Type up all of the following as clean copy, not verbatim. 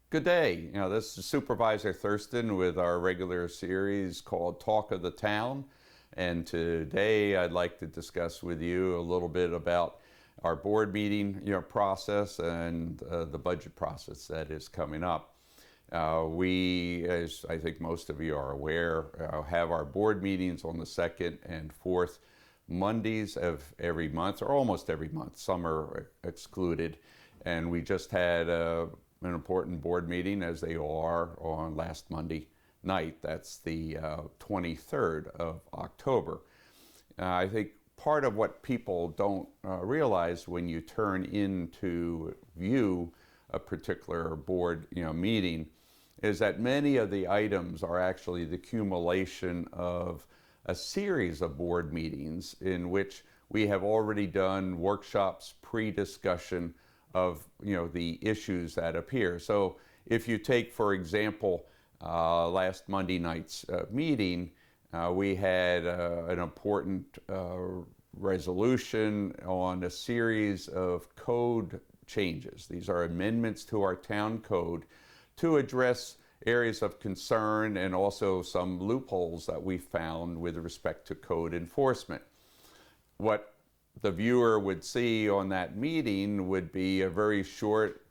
Good day. This is Supervisor Thurston with our regular series called Talk of the Town. And today I'd like to discuss with you a little bit about our board meeting process and the budget process that is coming up. We, as I think most of you are aware, have our board meetings on the second and fourth Mondays of every month, or almost every month. Some are excluded. And we just had an important board meeting, as they are, on last Monday night. That's the 23rd of October. I think part of what people don't realize when you turn into view a particular board meeting is that many of the items are actually the accumulation of a series of board meetings in which we have already done workshops, pre-discussion of the issues that appear. So if you take, for example, last Monday night's meeting, we had an important resolution on a series of code changes. These are amendments to our town code to address areas of concern and also some loopholes that we found with respect to code enforcement. What the viewer would see on that meeting would be a very short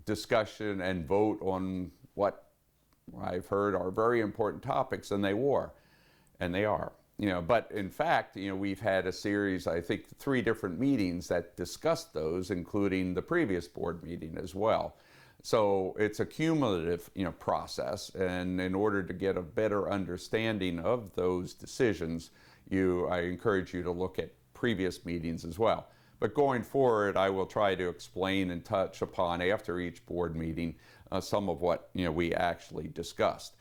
discussion and vote on what I've heard are very important topics, and they were, and they are. But in fact, we've had a series, I think 3 different meetings that discussed those, including the previous board meeting as well. So it's a cumulative process, and in order to get a better understanding of those decisions, I encourage you to look at previous meetings as well. But going forward, I will try to explain and touch upon after each board meeting some of what we actually discussed.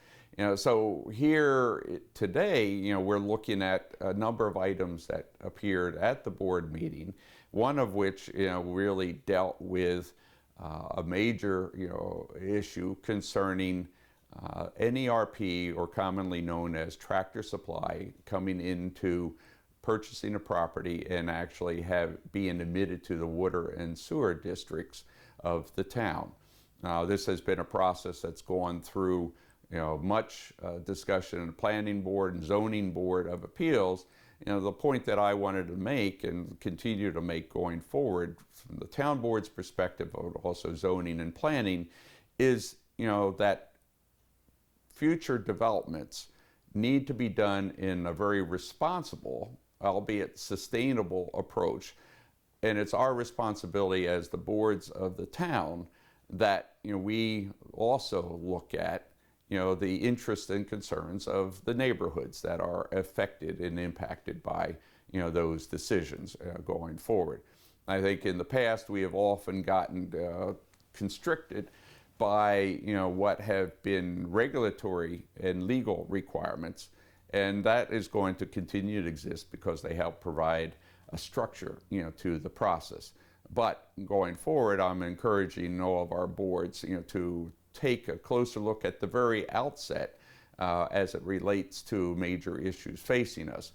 So here today, we're looking at a number of items that appeared at the board meeting. One of which really dealt with a major issue concerning NERP, or commonly known as Tractor Supply, coming into purchasing a property and actually being admitted to the water and sewer districts of the town. This has been a process that's gone through much discussion in the Planning Board and Zoning Board of Appeals. The point that I wanted to make and continue to make going forward from the town board's perspective, but also zoning and planning, is that future developments need to be done in a very responsible, albeit sustainable approach. And it's our responsibility as the boards of the town that we also look at the interests and concerns of the neighborhoods that are affected and impacted by those decisions going forward. I think in the past we have often gotten constricted by what have been regulatory and legal requirements, and that is going to continue to exist because they help provide a structure to the process. But going forward, I'm encouraging all of our boards to take a closer look at the very outset as it relates to major issues facing us.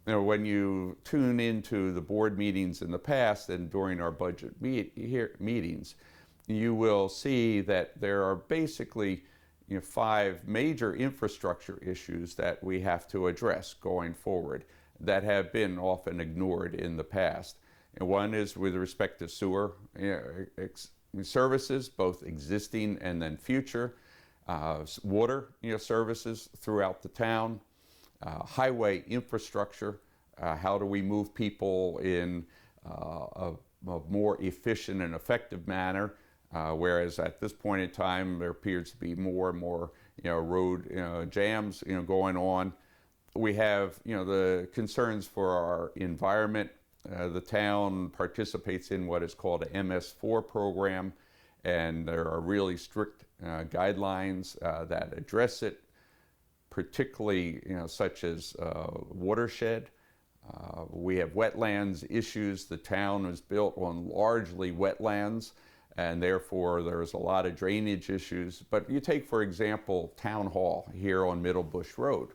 When you tune into the board meetings in the past and during our budget meetings, you will see that there are basically 5 major infrastructure issues that we have to address going forward that have been often ignored in the past. And one is with respect to sewer services, both existing and then future, water services throughout the town, highway infrastructure, how do we move people in a more efficient and effective manner, whereas at this point in time there appears to be more and more road jams going on. We have the concerns for our environment. The town participates in what is called a MS4 program, and there are really strict guidelines that address it, particularly such as watershed. We have wetlands issues. The town is built on largely wetlands, and therefore there's a lot of drainage issues. But you take, for example, Town Hall here on Middle Bush Road.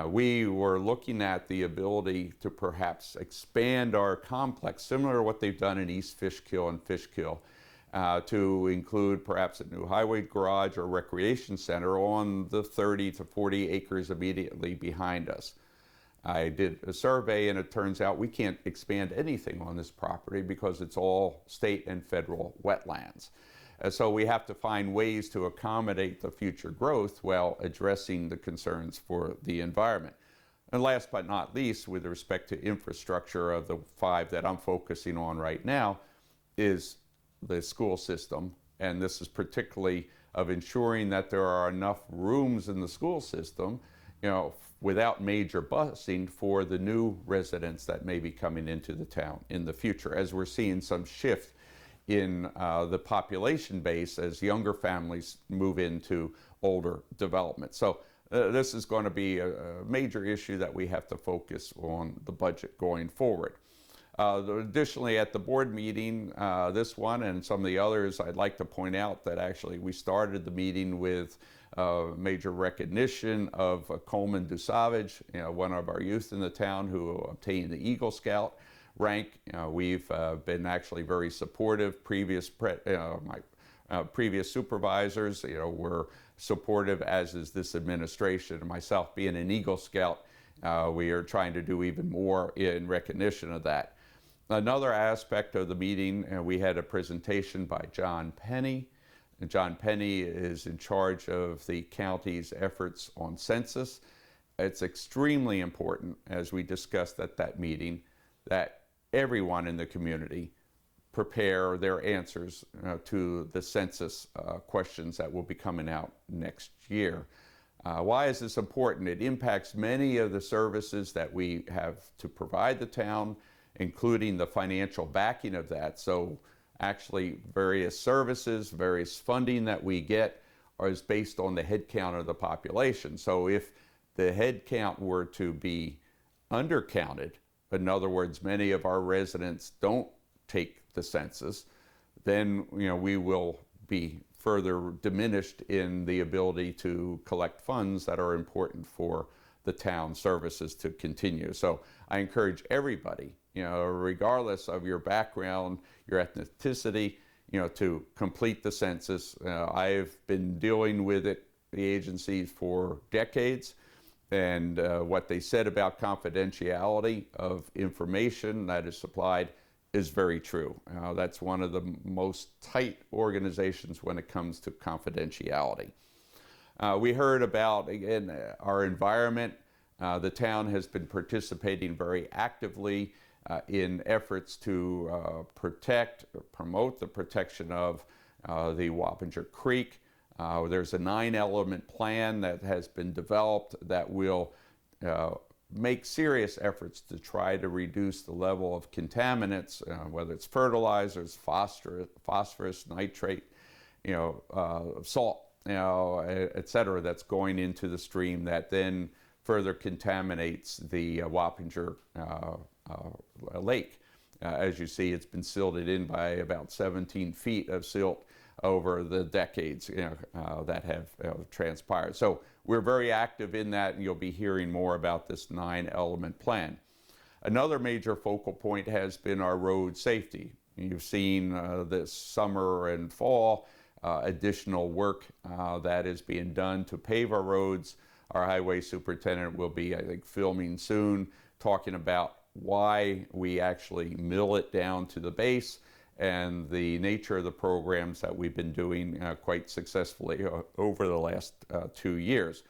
We were looking at the ability to perhaps expand our complex, similar to what they've done in East Fishkill and Fishkill, to include perhaps a new highway garage or recreation center on the 30 to 40 acres immediately behind us. I did a survey, and it turns out we can't expand anything on this property because it's all state and federal wetlands. So we have to find ways to accommodate the future growth while addressing the concerns for the environment. And last but not least, with respect to infrastructure, of the 5 that I'm focusing on right now, is the school system. And this is particularly of ensuring that there are enough rooms in the school system, without major busing for the new residents that may be coming into the town in the future, as we're seeing some shift in the population base as younger families move into older development. So this is going to be a major issue that we have to focus on the budget going forward. Additionally, at the board meeting, this one and some of the others, I'd like to point out that actually we started the meeting with major recognition of Coleman Dusavage, one of our youth in the town who obtained the Eagle Scout rank. We've been actually very supportive. Previous supervisors, were supportive, as is this administration. And myself being an Eagle Scout, we are trying to do even more in recognition of that. Another aspect of the meeting, we had a presentation by John Penny. And John Penny is in charge of the county's efforts on census. It's extremely important, as we discussed at that meeting, that everyone in the community prepare their answers to the census questions that will be coming out next year. Why is this important? It impacts many of the services that we have to provide the town, including the financial backing of that. So actually various services, various funding that we get is based on the head count of the population. So if the head count were to be undercounted, in other words, many of our residents don't take the census, then we will be further diminished in the ability to collect funds that are important for the town services to continue. So I encourage everybody, regardless of your background, your ethnicity, to complete the census. I've been dealing with the agencies for decades, and what they said about confidentiality of information that is supplied is very true. That's one of the most tight organizations when it comes to confidentiality. We heard about, again, our environment. The town has been participating very actively in efforts to promote the protection of the Wappinger Creek. There's a 9-element plan that has been developed that will make serious efforts to try to reduce the level of contaminants, whether it's fertilizers, phosphorus, nitrate, salt, et cetera, that's going into the stream that then further contaminates the Wappinger lake. As you see, it's been silted in by about 17 feet of silt over the decades that have transpired. So we're very active in that, and you'll be hearing more about this 9-element plan. Another major focal point has been our road safety. You've seen this summer and fall additional work that is being done to pave our roads. Our highway superintendent will be, I think, filming soon, talking about why we actually mill it down to the base and the nature of the programs that we've been doing quite successfully over the last 2 years.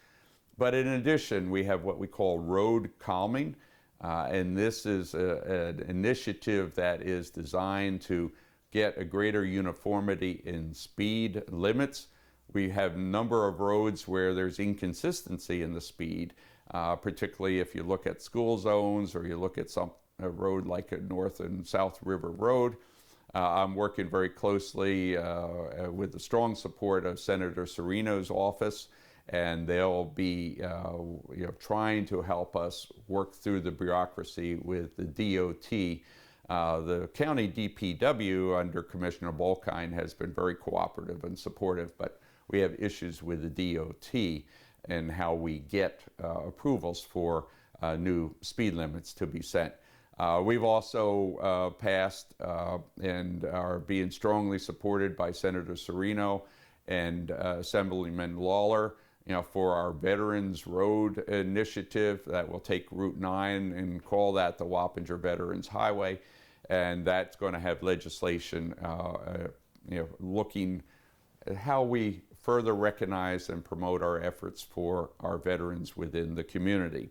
But in addition, we have what we call road calming, and this is an initiative that is designed to get a greater uniformity in speed limits. We have a number of roads where there's inconsistency in the speed, particularly if you look at school zones or you look at a road like a North and South River Road. I'm working very closely with the strong support of Senator Serino's office, and they'll be trying to help us work through the bureaucracy with the DOT. The county DPW under Commissioner Bolkine has been very cooperative and supportive, but we have issues with the DOT and how we get approvals for new speed limits to be sent. We've also passed and are being strongly supported by Senator Serino and Assemblyman Lawler, for our Veterans Road initiative that will take Route 9 and call that the Wappinger Veterans Highway. And that's going to have legislation, looking at how we further recognize and promote our efforts for our veterans within the community.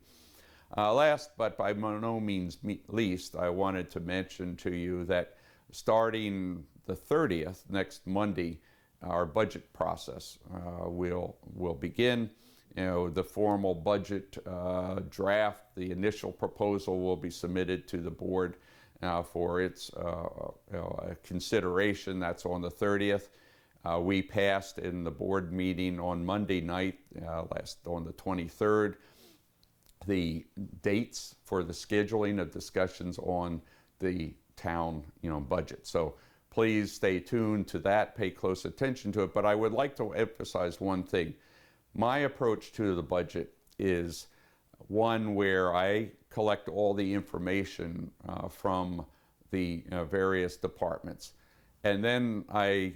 Last, but by no means least, I wanted to mention to you that starting the 30th, next Monday, our budget process will begin. The formal budget draft, the initial proposal will be submitted to the board for its consideration. That's on the 30th. We passed in the board meeting on Monday night, on the 23rd, the dates for the scheduling of discussions on the town, budget. So please stay tuned to that, pay close attention to it. But I would like to emphasize one thing. My approach to the budget is one where I collect all the information from the various departments. And then I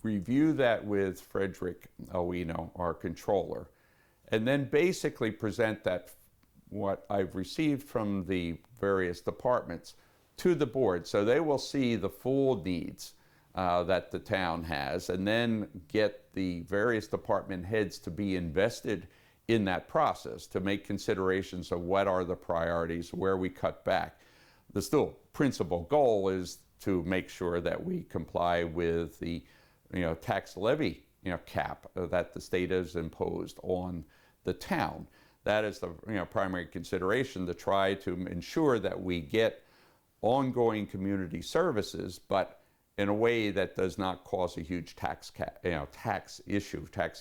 review that with Frederick Owino, our controller, and then basically present that, what I've received from the various departments, to the board. So they will see the full needs that the town has, and then get the various department heads to be invested in that process, to make considerations of what are the priorities, where we cut back. The still principal goal is to make sure that we comply with the tax levy cap that the state has imposed on the town. That is the primary consideration, to try to ensure that we get ongoing community services, but in a way that does not cause a huge tax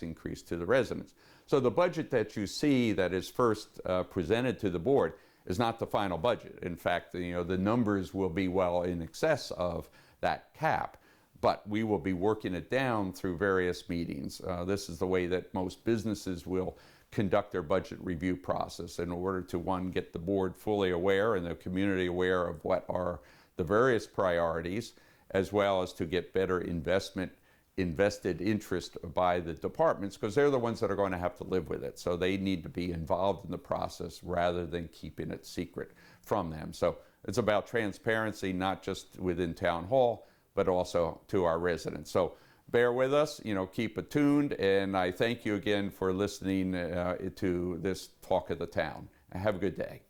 increase to the residents. So the budget that you see that is first presented to the board is not the final budget. In fact, the numbers will be well in excess of that cap, but we will be working it down through various meetings. This is the way that most businesses will conduct their budget review process, in order to, one, get the board fully aware and the community aware of what are the various priorities, as well as to get better invested interest by the departments, because they're the ones that are going to have to live with it. So they need to be involved in the process rather than keeping it secret from them. So it's about transparency, not just within Town Hall, but also to our residents. So bear with us, keep it tuned, and I thank you again for listening to this Talk of the Town. Have a good day.